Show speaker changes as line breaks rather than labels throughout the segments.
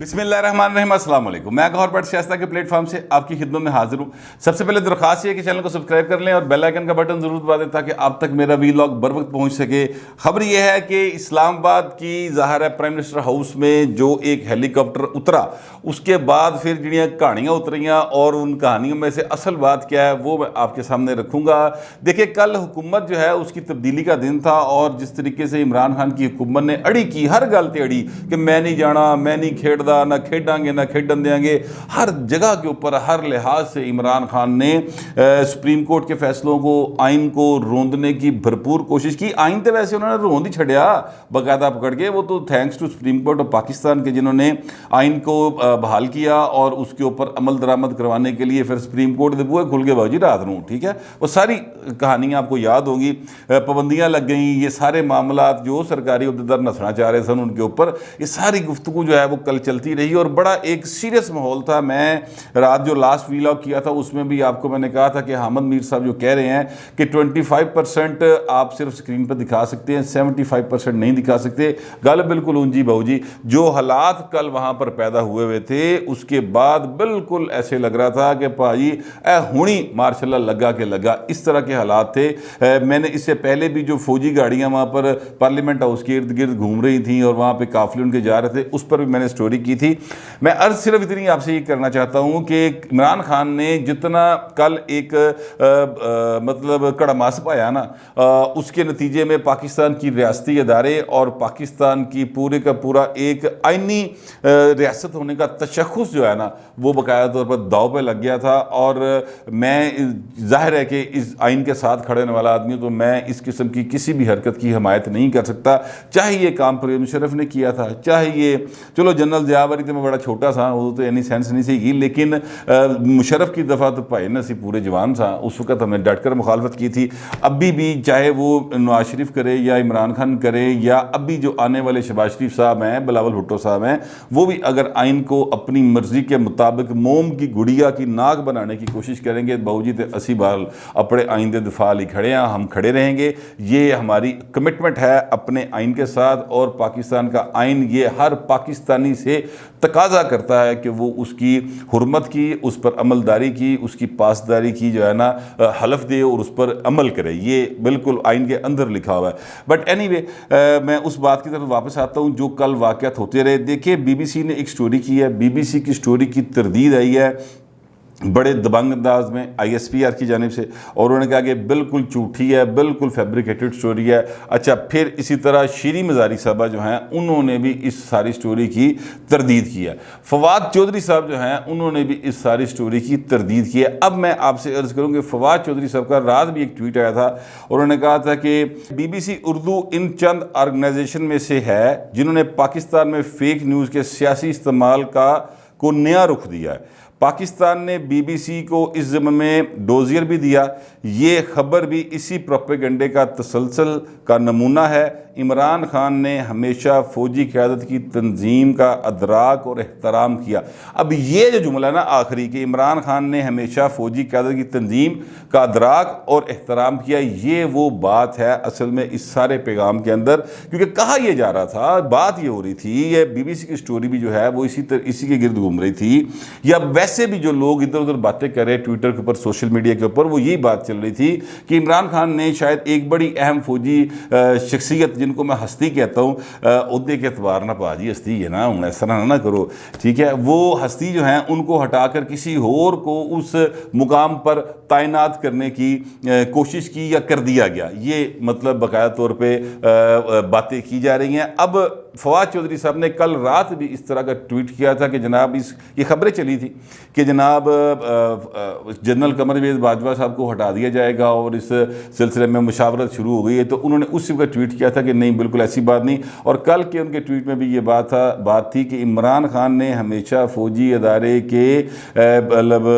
بسم اللہ الرحمن الرحیم، السلام علیکم۔ میں گوہر بٹ شائستہ کے پلیٹ فارم سے آپ کی خدمت میں حاضر ہوں۔ سب سے پہلے درخواست یہ ہے کہ چینل کو سبسکرائب کر لیں اور بیل آئیکن کا بٹن ضرور دبا دیں تاکہ آپ تک میرا ویلاگ بر وقت پہنچ سکے۔ خبر یہ ہے کہ اسلام آباد کی ظاہر ہے پرائم منسٹر ہاؤس میں جو ایک ہیلی کاپٹر اترا، اس کے بعد پھر جڑیاں کہانیاں اتریاں اور ان کہانیوں میں سے اصل بات کیا ہے وہ میں آپ کے سامنے رکھوں گا۔ دیکھیں، کل حکومت جو ہے اس کی تبدیلی کا دن تھا اور جس طریقے سے عمران خان کی حکومت نے اڑی کی، ہر گل تے اڑی کہ میں نہیں جانا، میں نہیں کھیڑدا، نہ کھیڈاں گے نہ کھیڈن دیں گے، ہر جگہ کے اوپر ہر لحاظ سے عمران خان نے سپریم کورٹ کے فیصلوں کو، آئین کو روندنے کی بھرپور کوشش کی۔ آئین تے ویسے انہوں نے روند ہی چھڑیا باقاعدہ پکڑ کے، وہ تو thanks to supreme court of Pakistan کے جنہوں نے آئین کو بحال کیا اور اس کے اوپر عمل درآمد کروانے کے لیے پھر سپریم کورٹ دے بوئے کھل کے باجی رات نوں، ٹھیک ہے، وہ ساری کہانیاں آپ کو یاد ہوں گی۔ پابندیاں لگ گئیں، یہ سارے معاملات جو سرکاری عہدیدار نسنا چاہ رہے سن ان کے اوپر، یہ ساری گفتگو جو ہے وہ کل چلتی رہی اور بڑا ایک سیریس ماحول تھا۔ میں رات جو لاسٹ ویلاگ کیا تھا اس میں بھی آپ کو میں نے کہا تھا کہ حامد میر صاحب جو کہہ رہے ہیں کہ 25% آپ صرف سکرین پر دکھا سکتے ہیں، 75% نہیں دکھا سکتے، گل بالکل اونجی بہو جی۔ جو حالات کل وہاں پر پیدا ہوئے تھے اس کے بعد بالکل ایسے لگ رہا تھا کہ بھائی اے ہونی ماشاء اللہ لگا کہ لگا، اس طرح کے حالات تھے۔ میں نے اس سے پہلے بھی جو فوجی گاڑیاں وہاں پر پارلیمنٹ ہاؤس کے ارد گرد گھوم رہی تھیں اور وہاں پہ قافلے ان کے جا رہے تھے، اس پر بھی میں نے سٹوری کی تھی۔ میں عرض صرف اتنی آپ سے یہ کرنا چاہتا ہوں کہ عمران خان نے جتنا کل ایک مطلب کڑماس پایا نا، اس کے نتیجے میں پاکستان کی ریاستی ادارے اور پاکستان کی پورے کا پورا ایک آئینی ریاست ہونے کا تشخص جو ہے نا وہ باقاعدہ طور پر داؤ پہ لگ گیا تھا۔ اور میں ظاہر ہے کہ اس آئین کے ساتھ کھڑے ہونے والا آدمی، تو میں اس قسم کی کسی بھی حرکت کی حمایت نہیں کر سکتا، چاہے یہ کام پرویز مشرف نے کیا تھا، چاہے یہ چلو جنرل ضیاء ورگی تو میں بڑا چھوٹا سا، وہ تو اینی سینس نہیں سی گی، لیکن مشرف کی دفعہ تو پائے نا سی پورے جوان سا، اس وقت ہم نے ڈٹ کر مخالفت کی تھی۔ ابھی بھی چاہے وہ نواز شریف کرے یا عمران خان کرے یا ابھی جو آنے والے شہباز شریف صاحب ہیں، بلاول بھٹو صاحب ہیں، وہ بھی اگر آئین کو اپنی مرضی کے مطابق موم کی گڑیا کی ناک بنانے کی کوشش کریں گے، بہو جی تے اسی بار اپنے آئین دے دفاع لی کھڑے ہیں، ہم کھڑے رہیں گے۔ یہ ہماری کمٹمنٹ ہے اپنے آئین کے ساتھ، اور پاکستان کا آئین یہ ہر پاکستانی سے تقاضا کرتا ہے کہ وہ اس کی حرمت کی، اس پر عمل داری کی، اس کی پاسداری کی جو ہے نا حلف دے اور اس پر عمل کرے، یہ بالکل آئین کے اندر لکھا ہوا ہے۔ بٹ اینی وے، میں اس بات کی طرف واپس آتا ہوں جو کل واقعات ہوتے رہے۔ دیکھیں، بی بی سی نے ایک سٹوری کی ہے، بی بی سی کی سٹوری کی تردید آئی ہے بڑے دبنگ انداز میں آئی ایس پی آر کی جانب سے، اور انہوں نے کہا کہ بالکل جھوٹی ہے، بالکل فیبریکیٹڈ سٹوری ہے۔ اچھا، پھر اسی طرح شیریں مزاری صاحبہ جو ہیں انہوں نے بھی اس ساری سٹوری کی تردید کی ہے۔ فواد چودھری صاحب جو ہیں انہوں نے بھی اس ساری سٹوری کی تردید کی ہے۔ اب میں آپ سے عرض کروں کہ فواد چودھری صاحب کا رات بھی ایک ٹویٹ آیا تھا، اور انہوں نے کہا تھا کہ بی بی سی اردو ان چند آرگنائزیشن میں سے ہے جنہوں نے پاکستان میں فیک نیوز کے سیاسی استعمال کو نیا رخ دیا ہے۔ پاکستان نے بی بی سی کو اس ضمن میں ڈوزیر بھی دیا۔ یہ خبر بھی اسی پروپیگنڈے کا تسلسل کا نمونہ ہے۔ عمران خان نے ہمیشہ فوجی قیادت کی تنظیم کا ادراک اور احترام کیا۔ اب یہ جو جملہ نا آخری کہ عمران خان نے ہمیشہ فوجی قیادت کی تنظیم کا ادراک اور احترام کیا، یہ وہ بات ہے اصل میں اس سارے پیغام کے اندر، کیونکہ کہا یہ جا رہا تھا، بات یہ ہو رہی تھی، یہ بی بی سی کی سٹوری بھی جو ہے وہ اسی کے گرد گھوم رہی تھی، یا ویسے بھی جو لوگ ادھر ادھر باتیں کر رہے ٹویٹر کے اوپر، سوشل میڈیا کے اوپر، وہ یہی بات چل رہی تھی کہ عمران خان نے شاید ایک بڑی اہم فوجی شخصیت، جن کو میں ہستی کہتا ہوں، عہدے کے اعتبار نہ پا جی ہستی ہے نا، ہوں ایسا نہ کرو، ٹھیک ہے، وہ ہستی جو ہیں ان کو ہٹا کر کسی اور کو اس مقام پر تعینات کرنے کی کوشش کی یا کر دیا گیا، یہ مطلب باقاعدہ طور پہ باتیں کی جا رہی ہیں۔ اب فواد چودھری صاحب نے کل رات بھی اس طرح کا ٹویٹ کیا تھا کہ جناب یہ خبریں چلی تھی کہ جناب جنرل قمر جاوید باجوہ صاحب کو ہٹا دیا جائے گا اور اس سلسلے میں مشاورت شروع ہو گئی ہے، تو انہوں نے اس وقت ٹویٹ کیا تھا کہ نہیں، بالکل ایسی بات نہیں۔ اور کل کے ان کے ٹویٹ میں بھی یہ بات تھی کہ عمران خان نے ہمیشہ فوجی ادارے کے مطلب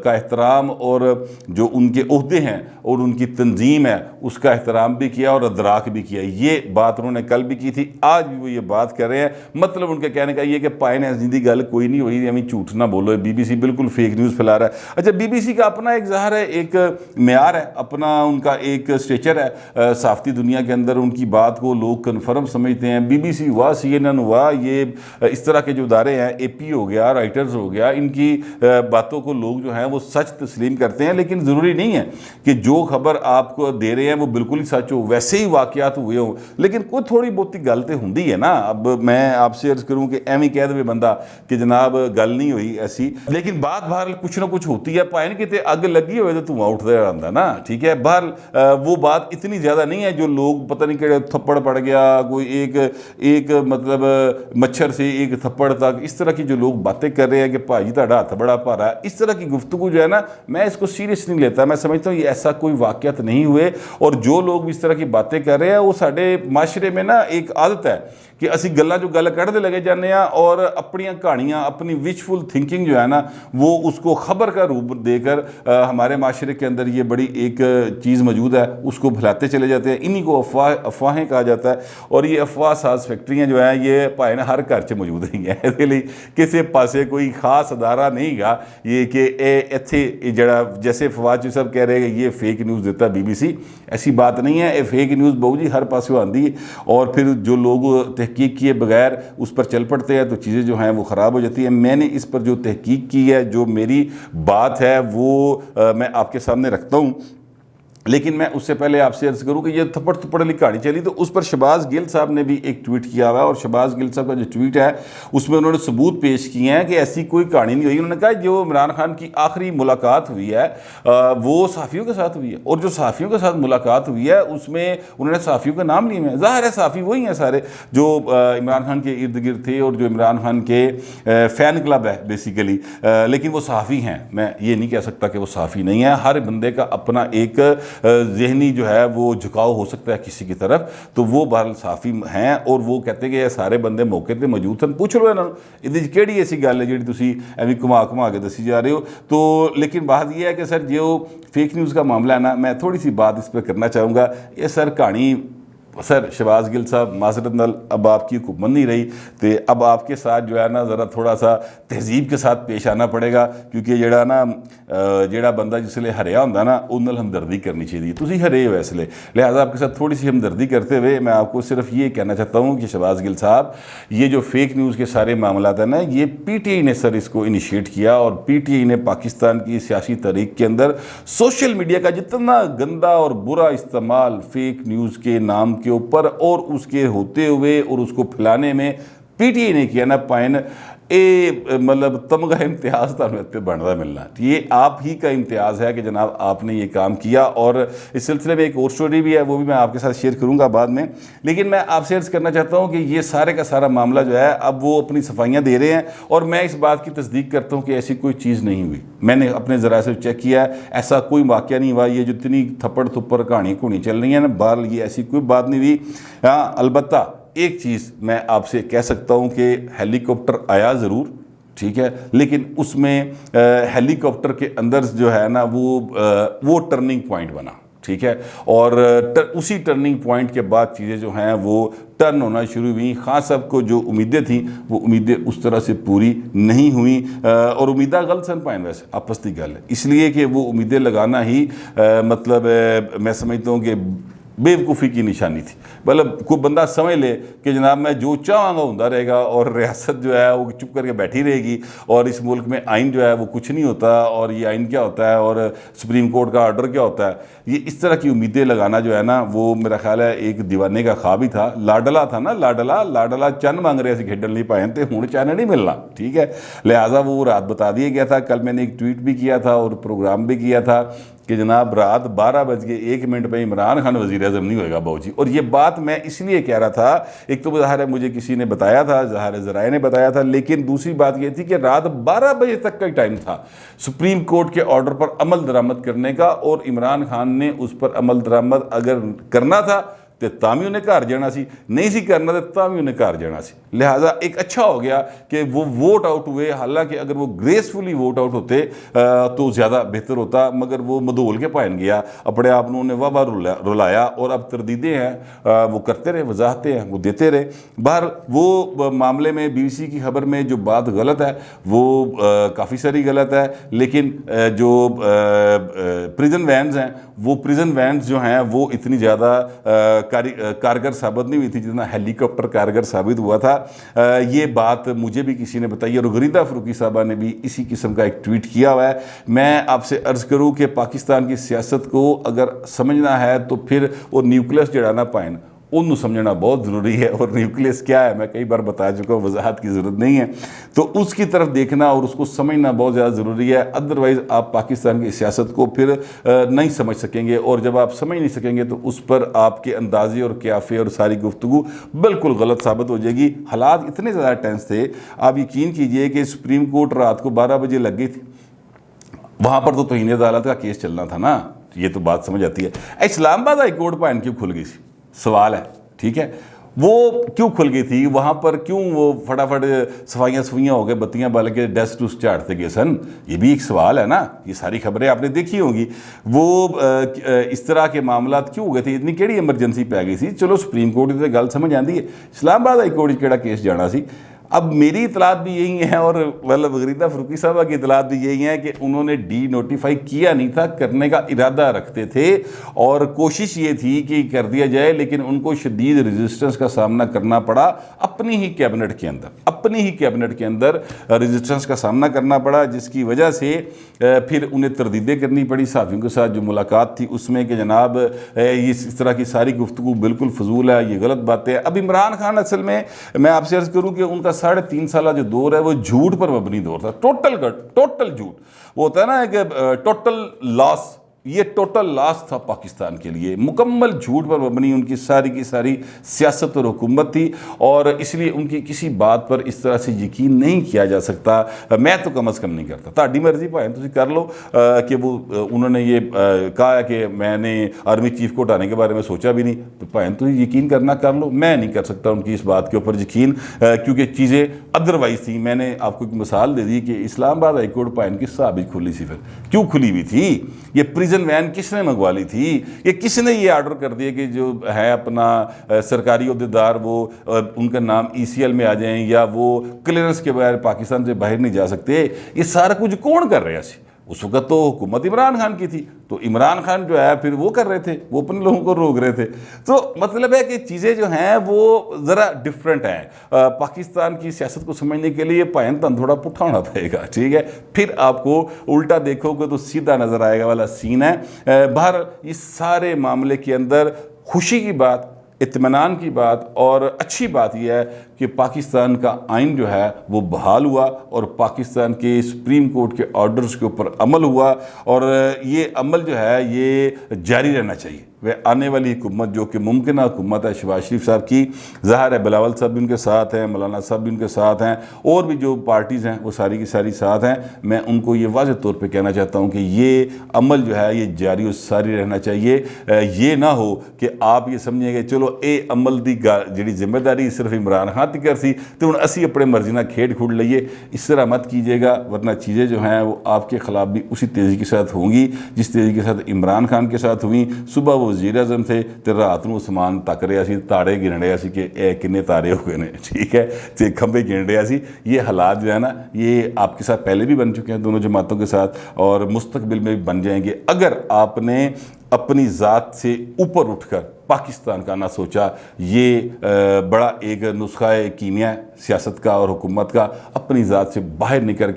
کا احترام اور جو ان کے عہدے ہیں اور ان کی تنظیم ہے اس کا احترام بھی کیا اور ادراک بھی کیا، یہ بات انہوں نے کل بھی کی تھی، آج بھی وہ یہ بات کر رہے ہیں، مطلب ان کے کہنے کا یہ کہ پائے نے زندگی گل کوئی نہیں ہوئی، ہمیں جھوٹ نہ بولو، بی بی سی بالکل فیک نیوز پھیلا رہا ہے۔ اچھا، بی بی سی کا اپنا ایک ظاہر ہے، ایک معیار ہے، اپنا ان کا ایک اسٹیچر ہے صحافتی دنیا کے اندر، ان کی بات کو لوگ کنفرم سمجھتے ہیں۔ بی بی سی ہوا، سی این این ہوا، یہ اس طرح کے جو ادارے ہیں، اے پی ہو گیا، رائٹرز ہو گیا، ان کی باتوں کو لوگ جو ہیں وہ سچ تسلیم کرتے ہیں، لیکن ضروری نہیں ہے کہ جو خبر آپ کو دے رہے ہیں وہ بالکل ہی سچ ہو، ویسے ہی واقعات ہوئے ہوں، لیکن کوئی تھوڑی بہت گل ہوندی ہے نا۔ اب میں آپ سے عرض کروں کہ ایویں کہہ دے بندہ کہ جناب گل نہیں ہوئی ایسی، لیکن بات بہرحال کچھ نہ کچھ ہوتی ہے، پائے کتے اگ لگی ہوئے تو دھواں اٹھتا رہتا نا، ٹھیک ہے۔ بہرحال وہ بات اتنی زیادہ نہیں ہے جو لوگ پتہ نہیں کہ تھپڑ پڑ گیا، کوئی ایک مطلب مچھر سے ایک تھپڑ تک، اس طرح کی جو لوگ باتیں کر رہے ہیں کہ بھائی تہاڈا ہاتھ بڑا بھارا ہے، اس طرح کی گفتگو جو ہے نا، میں اس کو سیریس نہیں لیتا۔ میں سمجھتا ہوں یہ ایسا کوئی واقعات نہیں ہوئے، اور جو لوگ اس طرح کی باتیں کر رہے ہیں وہ ساڈے معاشرے میں نا ایک عادت ہے کہ اسی گلاں جو گل کڑھتے لگے جانے ہیں، اور اپنی کہانیاں، اپنی وچفل تھنکنگ جو ہے نا وہ اس کو خبر کا روپ دے کر ہمارے معاشرے کے اندر یہ بڑی ایک چیز موجود ہے، اس کو پھیلاتے چلے جاتے ہیں۔ انہی کو افواہیں کہا جاتا ہے، اور یہ افواہ ساز فیکٹریاں جو ہیں یہ پائے نا ہر گھر چ موجود ہیں، اس لیے کسی پاسے کوئی خاص ادارہ نہیں گا یہ کہ ایتھے جڑا جیسے فواد صاحب کہہ رہے ہیں کہ یہ فیک نیوز دیتا بی بی سی، ایسی بات نہیں ہے۔ یہ فیک نیوز بہو جی ہر پاسے آندی ہے، اور پھر جو لوگ تحقیق کیے بغیر اس پر چل پڑتے ہیں تو چیزیں جو ہیں وہ خراب ہو جاتی ہیں۔ میں نے اس پر جو تحقیق کی ہے، جو میری بات ہے وہ میں آپ کے سامنے رکھتا ہوں، لیکن میں اس سے پہلے آپ سے عرض کروں کہ یہ تھپڑ والی کہانی چلی تو اس پر شہباز گل صاحب نے بھی ایک ٹویٹ کیا ہوا ہے، اور شہباز گل صاحب کا جو ٹویٹ ہے اس میں انہوں نے ثبوت پیش کیے ہیں کہ ایسی کوئی کہانی نہیں ہوئی۔ انہوں نے کہا جو عمران خان کی آخری ملاقات ہوئی ہے وہ صحافیوں کے ساتھ ہوئی ہے، اور جو صحافیوں کے ساتھ ملاقات ہوئی ہے اس میں انہوں نے صحافیوں کے نام لیے ہیں۔ ظاہر ہے صحافی وہی ہیں سارے جو عمران خان کے ارد گرد تھے، اور جو عمران خان کے فین کلب ہے بیسیکلی، لیکن وہ صحافی ہیں، میں یہ نہیں کہہ سکتا کہ وہ صحافی نہیں ہیں۔ ہر بندے کا اپنا ایک ذہنی جو ہے وہ جھکاؤ ہو سکتا ہے کسی کی طرف، تو وہ بہرحال صحافی ہیں، اور وہ کہتے ہیں کہ یہ سارے بندے موقع تے موجود تھے۔ پوچھ لو انہوں نے کیڑی ایسی گل ہے جی تسی ایویں گھما کے دسی جا رہے ہو۔ تو لیکن بات یہ ہے کہ سر جو فیک نیوز کا معاملہ ہے نا، میں تھوڑی سی بات اس پہ کرنا چاہوں گا۔ یہ سر کہانی سر شہباز گل صاحب معذرت نال اب آپ کی حکومت نہیں رہی، تو اب آپ کے ساتھ جو ہے نا ذرا تھوڑا سا تہذیب کے ساتھ پیش آنا پڑے گا، کیونکہ جڑا بندہ جس لئے ہریا ہوندہ نا ان نال ہمدردی کرنی چاہیے، تسی ہرے ہو اس لئے، لہٰذا آپ کے ساتھ تھوڑی سی ہمدردی کرتے ہوئے میں آپ کو صرف یہ کہنا چاہتا ہوں کہ شہباز گل صاحب یہ جو فیک نیوز کے سارے معاملات ہیں نا، یہ پی ٹی آئی نے سر اس کو انیشیٹ کیا، اور پی ٹی آئی نے پاکستان کی سیاسی تاریخ کے اندر سوشل میڈیا کا جتنا گندا اور برا استعمال فیک نیوز کے نام کے اوپر اور اس کے ہوتے ہوئے اور اس کو پھیلانے میں پی ٹی آئی نے کیا نا، پائن مطلب تمغہ امتیاز تھے بنتا ملنا، یہ آپ ہی کا امتیاز ہے کہ جناب آپ نے یہ کام کیا۔ اور اس سلسلے میں ایک اور سٹوری بھی ہے، وہ بھی میں آپ کے ساتھ شیئر کروں گا بعد میں، لیکن میں آپ سے عرض کرنا چاہتا ہوں کہ یہ سارے کا سارا معاملہ جو ہے اب وہ اپنی صفائیاں دے رہے ہیں، اور میں اس بات کی تصدیق کرتا ہوں کہ ایسی کوئی چیز نہیں ہوئی۔ میں نے اپنے ذرائع سے چیک کیا ہے، ایسا کوئی واقعہ نہیں ہوا۔ یہ جتنی تھپڑ تھپڑ کہانی چل رہی ہیں نا، بہرحال یہ ایسی کوئی بات نہیں ہوئی۔ ہاں البتہ ایک چیز میں آپ سے کہہ سکتا ہوں کہ ہیلی کاپٹر آیا ضرور، ٹھیک ہے، لیکن اس میں ہیلی کاپٹر کے اندر جو ہے نا وہ ٹرننگ پوائنٹ بنا، ٹھیک ہے، اور اسی ٹرننگ پوائنٹ کے بعد چیزیں جو ہیں وہ ٹرن ہونا شروع ہوئیں۔ خان صاحب کو جو امیدیں تھیں وہ امیدیں اس طرح سے پوری نہیں ہوئیں، اور امیدیں غلط سن پائیں، ویسے آپس کی گل ہے، اس لیے کہ وہ امیدیں لگانا ہی مطلب میں سمجھتا ہوں کہ بے وقوفی کی نشانی تھی۔ مطلب کوئی بندہ سمجھ لے کہ جناب میں جو چاہوں گا ہوتا رہے گا، اور ریاست جو ہے وہ چپ کر کے بیٹھی رہے گی، اور اس ملک میں آئین جو ہے وہ کچھ نہیں ہوتا، اور یہ آئین کیا ہوتا ہے، اور سپریم کورٹ کا آرڈر کیا ہوتا ہے، یہ اس طرح کی امیدیں لگانا جو ہے نا وہ میرا خیال ہے ایک دیوانے کا خواب ہی تھا۔ لاڈلا تھا نا، لاڈلا چن مانگ رہے سے کھیڈن نہیں پائے تھے، ہوں چن نہیں ملنا، ٹھیک ہے، لہٰذا وہ رات بتا دیا گیا تھا۔ کل میں نے ایک ٹویٹ بھی کیا تھا اور پروگرام بھی کیا تھا کہ جناب رات 12:01 پہ عمران خان وزیر اعظم نہیں ہوئے گا باؤ جی، اور یہ بات میں اس لیے کہہ رہا تھا، ایک تو ظاہر ہے مجھے کسی نے بتایا تھا، ظاہر ذرائع نے بتایا تھا، لیکن دوسری بات یہ تھی کہ رات 12 بجے تک کا ٹائم تھا سپریم کورٹ کے آرڈر پر عمل درآمد کرنے کا، اور عمران خان نے اس پر عمل درآمد اگر کرنا تھا تو تاں بھی انہیں گھر جانا سی، نہیں سی کرنا تو تاں بھی انہیں گھر جانا سی۔ لہٰذا ایک اچھا ہو گیا کہ وہ ووٹ آؤٹ ہوئے، حالانکہ اگر وہ گریسفلی ووٹ آؤٹ ہوتے تو زیادہ بہتر ہوتا، مگر وہ مدول کے پائن گیا، اپنے آپ نے واہ واہ رلایا، اور اب تردیدیں ہیں وہ کرتے رہے، وضاحتیں ہیں وہ دیتے رہے۔ باہر وہ معاملے میں بی بی سی کی خبر میں جو بات غلط ہے وہ کافی ساری غلط ہے، لیکن جو پریزن وینز ہیں، وہ پریزن وینز جو ہیں وہ اتنی زیادہ کارگر ثابت نہیں ہوئی تھی جتنا ہیلی کاپٹر کارگر ثابت ہوا تھا۔ یہ بات مجھے بھی کسی نے بتائی، اور غریدہ فروقی صاحبہ نے بھی اسی قسم کا ایک ٹویٹ کیا ہوا ہے۔ میں آپ سے عرض کروں کہ پاکستان کی سیاست کو اگر سمجھنا ہے تو پھر وہ نیوکلس جڑا نہ پائیں انہوں سمجھنا بہت ضروری ہے، اور نیوکلیس کیا ہے میں کئی بار بتا چکا ہوں، وضاحت کی ضرورت نہیں ہے، تو اس کی طرف دیکھنا اور اس کو سمجھنا بہت زیادہ ضروری ہے۔ ادروائز آپ پاکستان کی سیاست کو پھر نہیں سمجھ سکیں گے، اور جب آپ سمجھ نہیں سکیں گے تو اس پر آپ کے اندازے اور قیافے اور ساری گفتگو بالکل غلط ثابت ہو جائے گی۔ حالات اتنے زیادہ ٹینس تھے، آپ یقین کیجئے کہ سپریم کورٹ رات کو 12 بجے لگ گئی تھی، وہاں پر تو توہین عدالت کا کیس چلنا تھا نا، یہ تو بات سمجھ آتی ہے۔ اسلام آباد ہائی کورٹ پائن کیوں کھل گئی تھی؟ سوال ہے، ٹھیک ہے، وہ کیوں کھل گئی تھی؟ وہاں پر کیوں وہ فٹافٹ صفائیاں ہو گئے، بتیاں بال کے ڈیسک ٹوسک چاڑتے گئے سن؟ یہ بھی ایک سوال ہے نا، یہ ساری خبریں آپ نے دیکھی ہوں گی۔ وہ اس طرح کے معاملات کیوں ہو گئے تھے؟ اتنی کیڑی ایمرجنسی پہ گئی سی؟ چلو سپریم کورٹ کی گل سمجھ آتی ہے، اسلام آباد ہائی کورٹ کیڑا کیس جانا سی؟ اب میری اطلاعات بھی یہی ہیں، اور غریدہ فروقی صاحبہ کی اطلاعات بھی یہی ہیں کہ انہوں نے ڈی نوٹیفائی کیا نہیں تھا، کرنے کا ارادہ رکھتے تھے، اور کوشش یہ تھی کہ کر دیا جائے، لیکن ان کو شدید ریزسٹنس کا سامنا کرنا پڑا اپنی ہی کیبنٹ کے اندر ریزسٹنس کا سامنا کرنا پڑا، جس کی وجہ سے پھر انہیں تردیدیں کرنی پڑی صحافیوں کے ساتھ۔ جو ملاقات تھی اس میں کہ جناب اس طرح کی ساری گفتگو بالکل فضول ہے، یہ غلط بات ہے۔ اب عمران خان اصل میں آپ سے عرض کروں کہ ان کا 3.5 سالہ جو دور ہے وہ جھوٹ پر مبنی دور تھا، ٹوٹل جھوٹ، وہ ہوتا ہے نا کہ ٹوٹل لاس، یہ ٹوٹل لاس تھا پاکستان کے لیے، مکمل جھوٹ پر مبنی ان کی ساری سیاست اور حکومت تھی، اور اس لیے ان کی کسی بات پر اس طرح سے یقین نہیں کیا جا سکتا۔ میں تو کم از کم نہیں کرتا، تہاڈی مرضی بھائی تسی کر لو کہ وہ انہوں نے یہ کہا ہے کہ میں نے آرمی چیف کو ہٹانے کے بارے میں سوچا بھی نہیں، تو بھائی تو یقین کرنا کر لو، میں نہیں کر سکتا ان کی اس بات کے اوپر یقین، کیونکہ چیزیں ادروائز تھیں۔ میں نے آپ کو ایک مثال دے دی کہ اسلام آباد ہائی کورٹ پائن کی صحابی کھلی سی، پھر کیوں کھلی ہوئی تھی؟ یہ پریزن وین کس نے منگوا لی تھی؟ یہ کس نے یہ آرڈر کر دیا کہ جو ہے اپنا سرکاری عہدیدار وہ ان کا نام ECL میں آ جائیں، یا وہ کلیئرنس کے بغیر پاکستان سے باہر نہیں جا سکتے؟ یہ سارا کچھ کون کر رہا سی؟ اس وقت تو حکومت عمران خان کی تھی، تو عمران خان جو ہے پھر وہ کر رہے تھے، وہ اپنے لوگوں کو روک رہے تھے۔ تو مطلب ہے کہ چیزیں جو ہیں وہ ذرا ڈیفرنٹ ہیں۔ پاکستان کی سیاست کو سمجھنے کے لیے پائن تن تھوڑا پٹھا ہونا پڑے گا، ٹھیک ہے؟ پھر آپ کو الٹا دیکھو گے تو سیدھا نظر آئے گا والا سین ہے۔ باہر اس سارے معاملے کے اندر خوشی کی بات، اطمینان کی بات اور اچھی بات یہ ہے کہ پاکستان کا آئین جو ہے وہ بحال ہوا، اور پاکستان کے سپریم کورٹ کے آرڈرز کے اوپر عمل ہوا، اور یہ عمل جو ہے یہ جاری رہنا چاہیے۔ وہ آنے والی حکومت جو کہ ممکنہ حکومت ہے شہباز شریف صاحب کی، ظاہر ہے بلاول صاحب بھی ان کے ساتھ ہیں، مولانا صاحب بھی ان کے ساتھ ہیں، اور بھی جو پارٹیز ہیں وہ ساری کی ساری ساتھ ہیں۔ میں ان کو یہ واضح طور پہ کہنا چاہتا ہوں کہ یہ عمل جو ہے یہ جاری و ساری رہنا چاہیے۔ یہ نہ ہو کہ آپ یہ سمجھیں کہ چلو اے عمل دی جڑی ذمہ داری صرف عمران خان تی کر سی تو ہن اسی اپنے مرضی نہ کھیڈ کھوڑ لئیے، اس طرح مت کیجیے گا، ورنہ چیزیں جو ہیں وہ آپ کے خلاف بھی اسی تیزی کے ساتھ ہوں گی جس تیزی کے ساتھ عمران خان کے ساتھ ہوئیں۔ صبح وہ وزیر اعظم تھے تے رات نو اسمان تک رہا سی، تارے گن رہا سی کہ اے کنے تارے ہو گئے نے، ٹھیک ہے، تے کھمبے گن رہا سی۔ یہ حالات جو ہے نا یہ آپ کے ساتھ پہلے بھی بن چکے ہیں دونوں جماعتوں کے ساتھ، اور مستقبل میں بھی بن جائیں گے اگر آپ نے اپنی ذات سے اوپر اٹھ کر پاکستان کا نہ سوچا۔ یہ بڑا ایک نسخہ کیمیا سیاست کا اور حکومت کا، اپنی ذات سے باہر نکل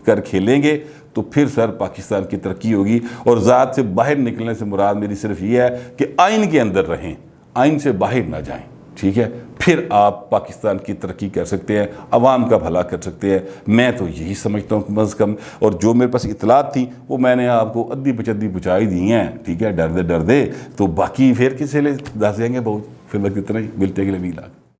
کر کھیلیں گے تو پھر سر پاکستان کی ترقی ہوگی۔ اور ذات سے باہر نکلنے سے مراد میری صرف یہ ہے کہ آئین کے اندر رہیں، آئین سے باہر نہ جائیں، ٹھیک ہے؟ پھر آپ پاکستان کی ترقی کر سکتے ہیں، عوام کا بھلا کر سکتے ہیں۔ میں تو یہی سمجھتا ہوں کم از کم، اور جو میرے پاس اطلاعات تھیں وہ میں نے آپ کو ادھی پچدھی پہنچائی دی ہیں، ٹھیک ہے؟ ڈر دے تو باقی پھر کسی لئے دس جائیں گے بہت، پھر وقت اتنا ہی، ملتے ہیں اگلے ویلاگ۔